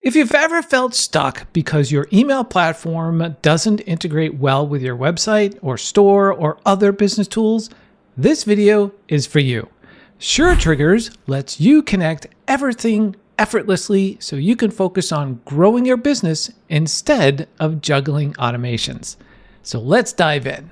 If you've ever felt stuck because your email platform doesn't integrate well with your website or store or other business tools, this video is for you. SureTriggers lets you connect everything effortlessly so you can focus on growing your business instead of juggling automations. So let's dive in.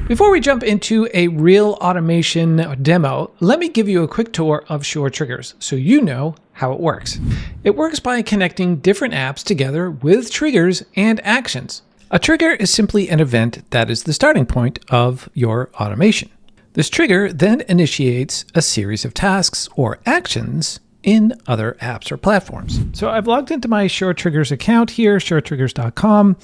Before we jump into a real automation demo, let me give you a quick tour of SureTriggers so you know how it works. It works by connecting different apps together with triggers and actions. A trigger is simply an event that is the starting point of your automation. This trigger then initiates a series of tasks or actions in other apps or platforms. So I've logged into my SureTriggers account here, SureTriggers.com.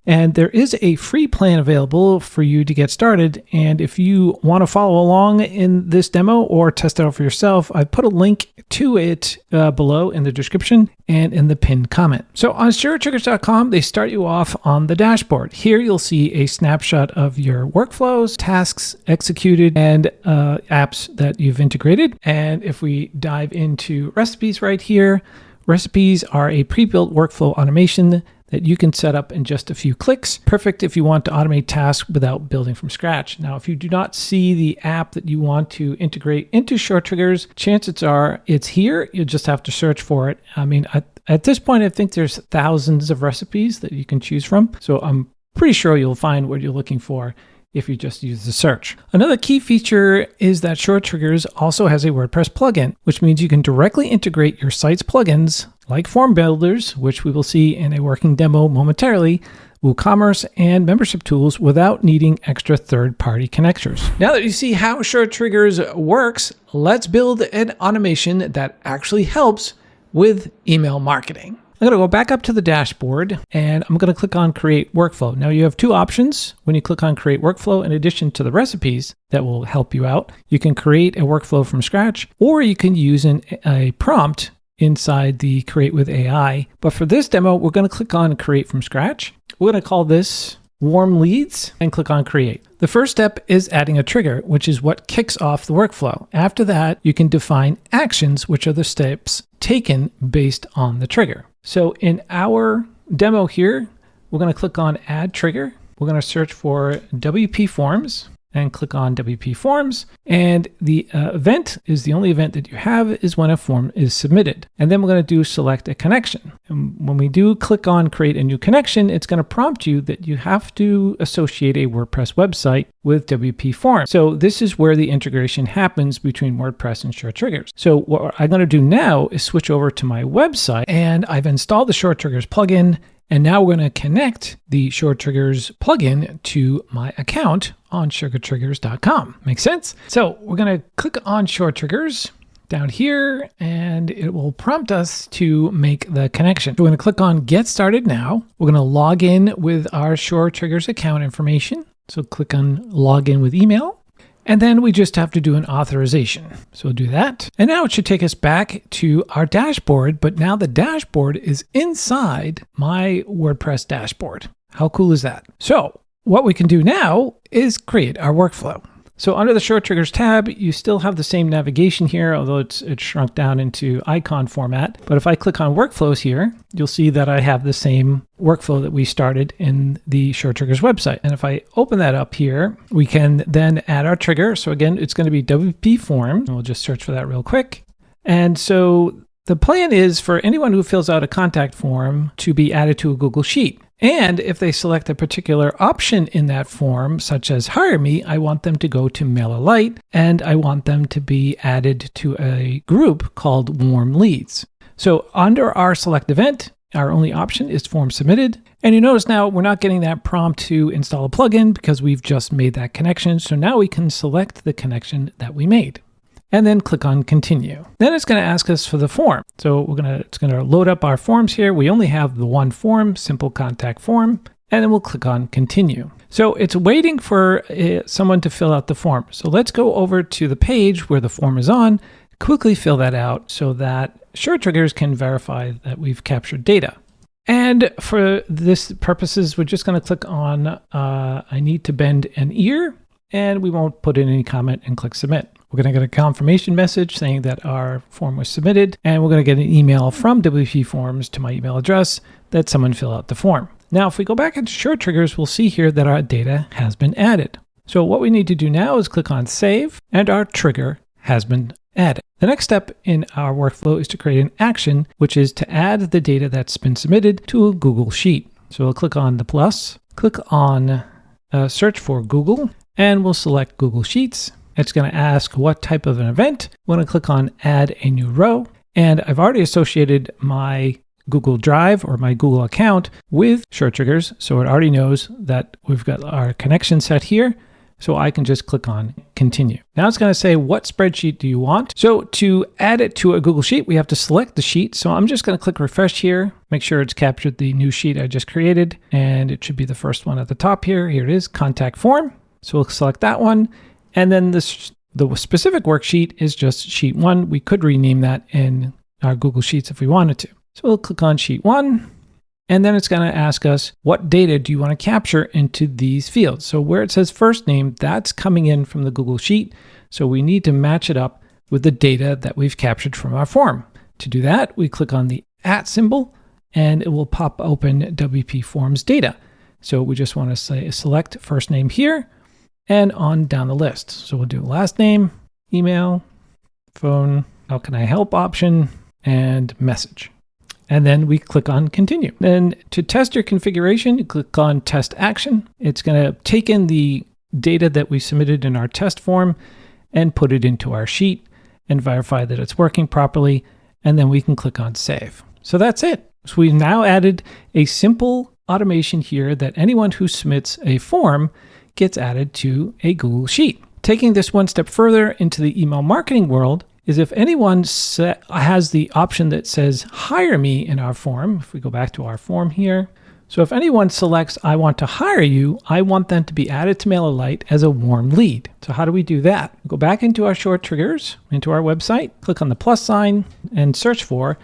And there is a free plan available for you to get started. And if you want to follow along in this demo or test it out for yourself, I put a link to it below in the description and in the pinned comment. So on SureTriggers.com, they start you off on the dashboard. Here you'll see a snapshot of your workflows, tasks executed, and apps that you've integrated. And if we dive into recipes right here, recipes are a pre-built workflow automation that you can set up in just a few clicks. Perfect if you want to automate tasks without building from scratch. Now, if you do not see the app that you want to integrate into SureTriggers, chances are it's here. You'll just have to search for it. I mean, at this point, I think there's thousands of recipes that you can choose from. So I'm pretty sure you'll find what you're looking for if you just use the search. Another key feature is that SureTriggers also has a WordPress plugin, which means you can directly integrate your site's plugins like form builders, which we will see in a working demo momentarily, WooCommerce, and membership tools without needing extra third-party connectors. Now that you see how SureTriggers works, let's build an automation that actually helps with email marketing. I'm going to go back up to the dashboard and I'm going to click on Create Workflow. Now you have two options when you click on Create Workflow. In addition to the recipes that will help you out, you can create a workflow from scratch, or you can use a prompt inside the Create with AI. But for this demo, we're going to click on Create from Scratch. We're going to call this Warm Leads and click on Create. The first step is adding a trigger, which is what kicks off the workflow. After that, you can define actions, which are the steps taken based on the trigger. So in our demo here, we're going to click on Add Trigger. We're going to search for WP Forms and click on WP Forms. And the event is the only event that you have is when a form is submitted. And then we're going to do select a connection. And when we do click on create a new connection, it's going to prompt you that you have to associate a WordPress website with WP Forms. So this is where the integration happens between WordPress and SureTriggers. So what I'm going to do now is switch over to my website, and I've installed the SureTriggers plugin. And now we're going to connect the SureTriggers plugin to my account on SureTriggers.com. Make sense? So we're going to click on SureTriggers down here, and it will prompt us to make the connection. We're going to click on Get Started Now. We're going to log in with our SureTriggers account information. So click on Log in with email. And then we just have to do an authorization. So we'll do that. And now it should take us back to our dashboard, but now the dashboard is inside my WordPress dashboard. How cool is that? So what we can do now is create our workflow. So under the SureTriggers tab, you still have the same navigation here, although it's shrunk down into icon format. But if I click on workflows here, you'll see that I have the same workflow that we started in the SureTriggers website. And if I open that up here, we can then add our trigger. So again, it's going to be WP Forms. We'll just search for that real quick. And so the plan is for anyone who fills out a contact form to be added to a Google Sheet. And if they select a particular option in that form, such as Hire Me, I want them to go to MailerLite, and I want them to be added to a group called Warm Leads. So under our select event, our only option is Form Submitted. And you notice now we're not getting that prompt to install a plugin because we've just made that connection. So now we can select the connection that we made, and then click on Continue. Then it's going to ask us for the form. So it's going to load up our forms here. We only have the one form, simple contact form, and then we'll click on Continue. So it's waiting for someone to fill out the form. So let's go over to the page where the form is on, quickly fill that out so that SureTriggers can verify that we've captured data. And for this purposes, we're just going to click on I need to bend an ear, and we won't put in any comment and click Submit. We're going to get a confirmation message saying that our form was submitted, and we're going to get an email from WP Forms to my email address that someone fill out the form. Now, if we go back into SureTriggers, we'll see here that our data has been added. So what we need to do now is click on Save, and our trigger has been added. The next step in our workflow is to create an action, which is to add the data that's been submitted to a Google Sheet. So we'll click on the plus, click on search for Google, and we'll select Google Sheets. It's going to ask what type of an event. We're going to click on Add a New Row, and I've already associated my Google Drive or my Google account with SureTriggers, so it already knows that we've got our connection set here. So I can just click on Continue. Now it's going to say, what spreadsheet do you want? So to add it to a Google Sheet, we have to select the sheet. So I'm just going to click Refresh here, make sure it's captured the new sheet I just created, and it should be the first one at the top here. Here it is, Contact Form. So we'll select that one. And then the specific worksheet is just Sheet 1. We could rename that in our Google Sheets if we wanted to. So we'll click on Sheet 1. And then it's going to ask us, what data do you want to capture into these fields? So where it says first name, that's coming in from the Google Sheet. So we need to match it up with the data that we've captured from our form. To do that, we click on the @ symbol, and it will pop open WP Forms data. So we just want to say select first name here and on down the list. So we'll do last name, email, phone, how can I help option, and message. And then we click on Continue. Then to test your configuration, you click on Test Action. It's going to take in the data that we submitted in our test form and put it into our sheet and verify that it's working properly. And then we can click on Save. So that's it. So we've now added a simple automation here that anyone who submits a form gets added to a Google Sheet. Taking this one step further into the email marketing world, is if anyone has the option that says hire me in our form, if we go back to our form here. So if anyone selects I want to hire you, I want them to be added to MailerLite as a warm lead. So how do we do that? Go back into our SureTriggers, into our website, click on the plus sign and search for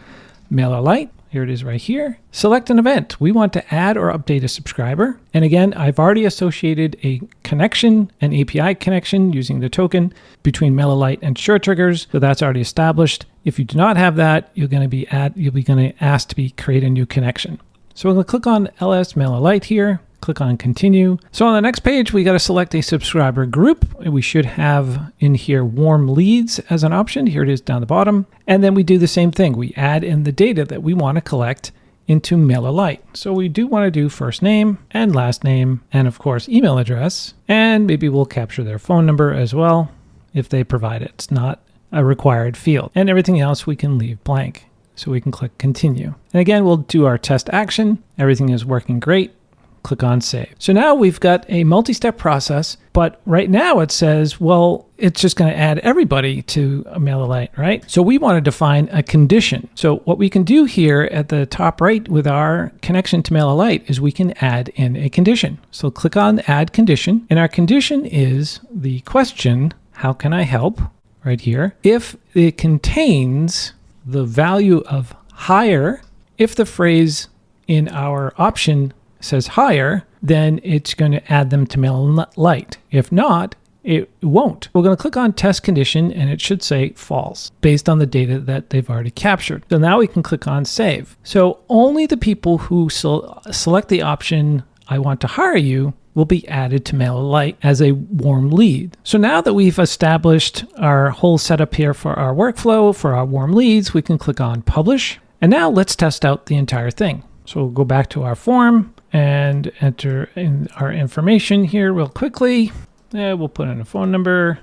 MailerLite. Here it is right here. Select an event. We want to add or update a subscriber. And again, I've already associated a connection, an API connection using the token between MailerLite and SureTriggers. So that's already established. If you do not have that, you'll be asked to create a new connection. So I'm going to click on LS MailerLite here. Click on Continue. So on the next page, we got to select a subscriber group. We should have in here warm leads as an option. Here it is down the bottom. And then we do the same thing. We add in the data that we want to collect into MailerLite. So we do want to do first name and last name, and of course, email address. And maybe we'll capture their phone number as well if they provide it. It's not a required field. And everything else we can leave blank. So we can click Continue. And again, we'll do our test action. Everything is working great. Click on Save. So now we've got a multi-step process, but right now it says, well, it's just going to add everybody to a MailerLite, right? So we want to define a condition. So what we can do here at the top right with our connection to MailerLite is we can add in a condition. So click on Add Condition, and our condition is the question, how can I help, right here, if it contains the value of hire. If the phrase in our option says hire, then it's going to add them to MailerLite. If not, it won't. We're going to click on Test Condition, and it should say false based on the data that they've already captured. So now we can click on Save. So only the people who select the option, I want to hire you, will be added to MailerLite as a warm lead. So now that we've established our whole setup here for our workflow, for our warm leads, we can click on Publish. And now let's test out the entire thing. So we'll go back to our form and enter in our information here real quickly. We'll put in a phone number.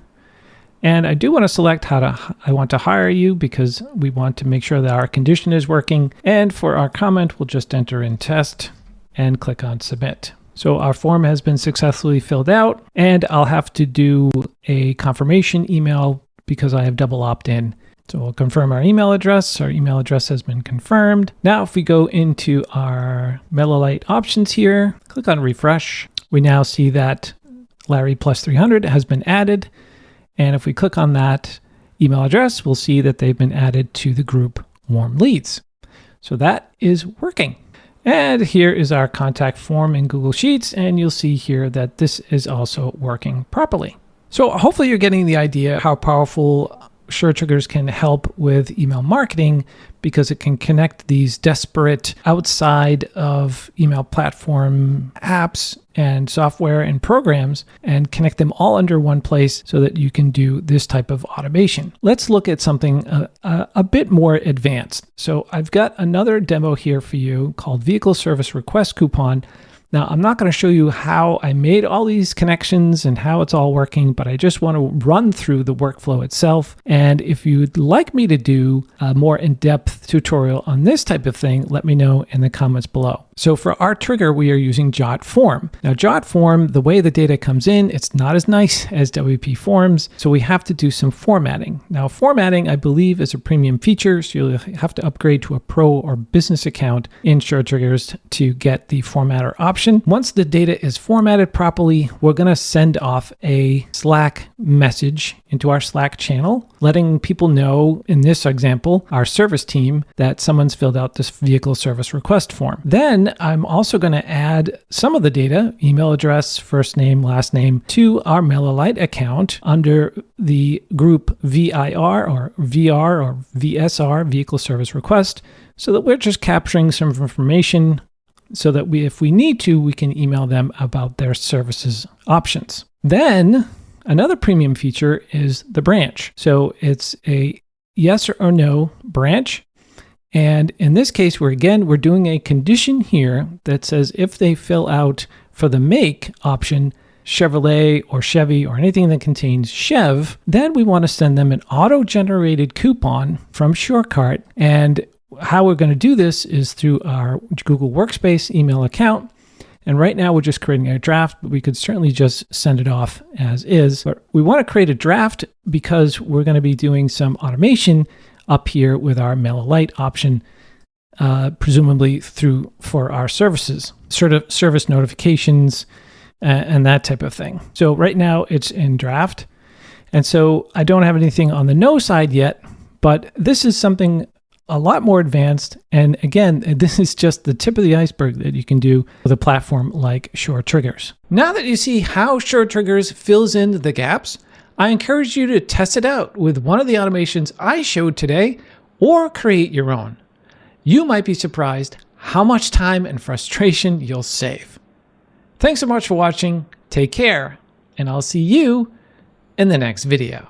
And I do want to select I want to hire you because we want to make sure that our condition is working. And for our comment, we'll just enter in test and click on Submit. So our form has been successfully filled out, and I'll have to do a confirmation email because I have double opt-in. So we'll confirm our email address. Our email address has been confirmed. Now, if we go into our MailerLite options here, click on Refresh, we now see that Larry plus 300 has been added. And if we click on that email address, we'll see that they've been added to the group Warm Leads. So that is working. And here is our contact form in Google Sheets. And you'll see here that this is also working properly. So hopefully you're getting the idea how powerful SureTriggers can help with email marketing, because it can connect these disparate outside of email platform apps and software and programs and connect them all under one place so that you can do this type of automation. Let's look at something a bit more advanced. So I've got another demo here for you called Vehicle Service Request Coupon. Now, I'm not going to show you how I made all these connections and how it's all working, but I just want to run through the workflow itself. And if you'd like me to do a more in-depth tutorial on this type of thing, let me know in the comments below. So for our trigger, we are using Jotform. Now, Jotform, the way the data comes in, it's not as nice as WP Forms, so we have to do some formatting. Now, formatting, I believe, is a premium feature, so you'll have to upgrade to a pro or business account in SureTriggers to get the formatter option. Once the data is formatted properly, we're going to send off a Slack message into our Slack channel, letting people know, in this example, our service team, that someone's filled out this vehicle service request form. Then I'm also going to add some of the data, email address, first name, last name, to our MailerLite account under the group VIR or VR or VSR, vehicle service request, so that we're just capturing some information so that if we need to, we can email them about their services options. Then another premium feature is the branch. So it's a yes or no branch. And in this case, we're doing a condition here that says if they fill out for the make option, Chevrolet or Chevy or anything that contains Chev, then we want to send them an auto-generated coupon from SureCart. And how we're going to do this is through our Google Workspace email account. And right now we're just creating a draft, but we could certainly just send it off as is. But we want to create a draft because we're going to be doing some automation up here with our MailerLite option, presumably for our services, sort of service notifications and that type of thing. So right now it's in draft. And so I don't have anything on the no side yet, but this is something a lot more advanced. And again, this is just the tip of the iceberg that you can do with a platform like SureTriggers. Now that you see how SureTriggers fills in the gaps, I encourage you to test it out with one of the automations I showed today, or create your own. You might be surprised how much time and frustration you'll save. Thanks so much for watching. Take care, and I'll see you in the next video.